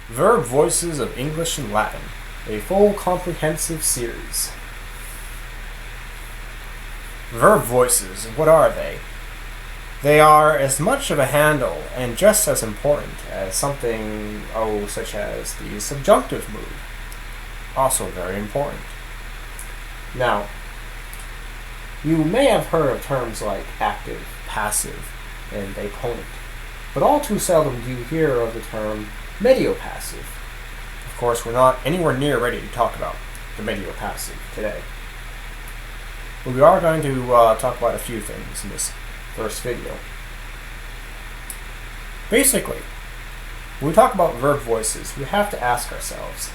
Verb Voices of English and Latin, a full comprehensive series. Verb voices, what are they? They are as much of a handle and just as important as something, such as the subjunctive mood. Also very important. Now, you may have heard of terms like active, passive, and deponent, but all too seldom do you hear of the term mediopassive. Of course, we're not anywhere near ready to talk about the mediopassive today. But we are going to talk about a few things in this first video. Basically, when we talk about verb voices, we have to ask ourselves,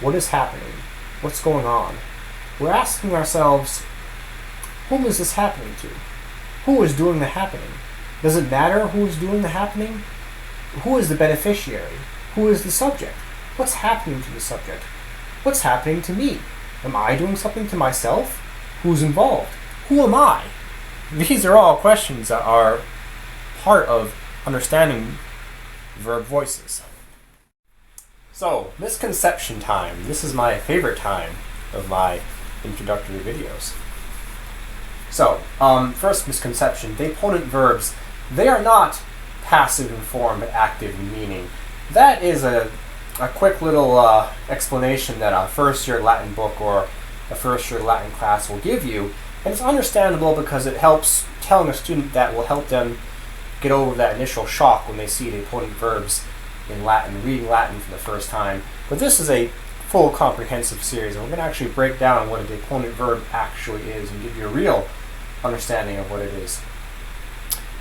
what is happening? What's going on? We're asking ourselves, whom is this happening to? Who is doing the happening? Does it matter who is doing the happening? Who is the beneficiary? Who is the subject? What's happening to the subject? What's happening to me? Am I doing something to myself? Who's involved? Who am I? These are all questions that are part of understanding verb voices. So, misconception time. This is my favorite time of my introductory videos. So, first misconception, deponent verbs, they are not passive in form but active in meaning. That is a quick little explanation that a first-year Latin book or a first-year Latin class will give you, and it's understandable because it helps telling a student that will help them get over that initial shock when they see deponent verbs in Latin, reading Latin for the first time. But this is a full comprehensive series, and we're going to actually break down what a deponent verb actually is and give you a real understanding of what it is.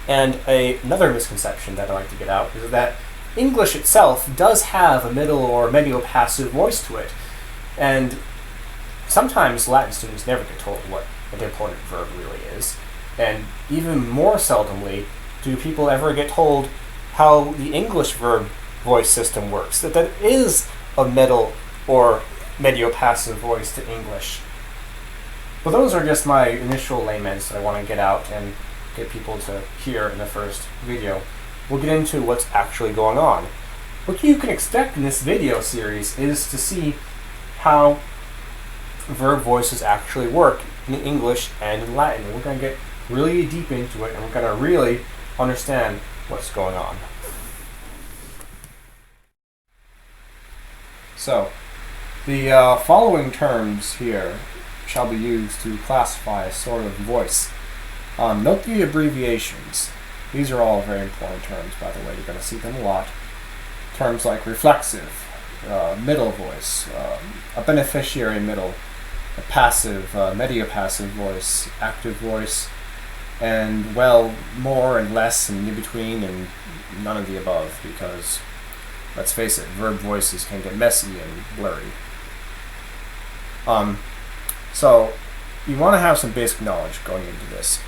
And another misconception that I like to get out is that English itself does have a middle or mediopassive voice to it, and sometimes Latin students never get told what a deponent verb really is, and even more seldomly do people ever get told how the English verb voice system works, that is a middle or mediopassive voice to English. But those are just my initial laments that I want to get out and get people to hear in the first video. We'll get into what's actually going on. What you can expect in this video series is to see how verb voices actually work in English and in Latin. We're going to get really deep into it, and we're going to really understand what's going on. So, the following terms here shall be used to classify a sort of voice. Note the abbreviations. These are all very important terms, by the way. You're going to see them a lot. Terms like reflexive, middle voice, a beneficiary middle, a passive, mediopassive voice, active voice, and, well, more and less and in between and none of the above, because, let's face it, verb voices can get messy and blurry. So, you want to have some basic knowledge going into this.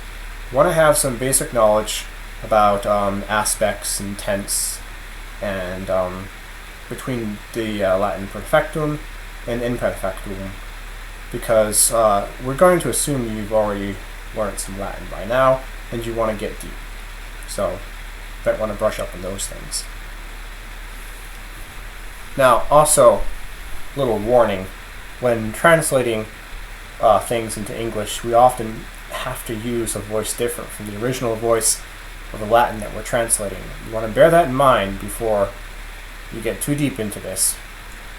You want to have some basic knowledge about aspects and tense and between the Latin perfectum and imperfectum, because we're going to assume you've already learned some Latin by now and you want to get deep. So, you might want to brush up on those things. Now, also, little warning, when translating things into English, we often have to use a voice different from the original voice of the Latin that we're translating. You want to bear that in mind before you get too deep into this.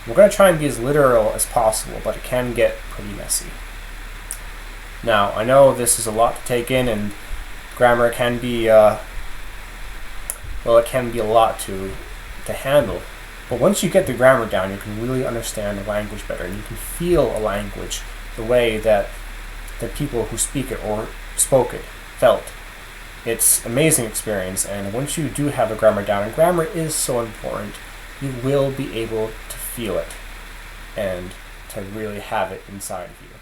We're going to try and be as literal as possible, but it can get pretty messy. Now, I know this is a lot to take in, and grammar can be, it can be a lot to handle. But once you get the grammar down, you can really understand the language better, and you can feel a language the way that the people who speak it or spoke it felt. It's an amazing experience, and once you do have the grammar down, and grammar is so important, you will be able to feel it and to really have it inside of you.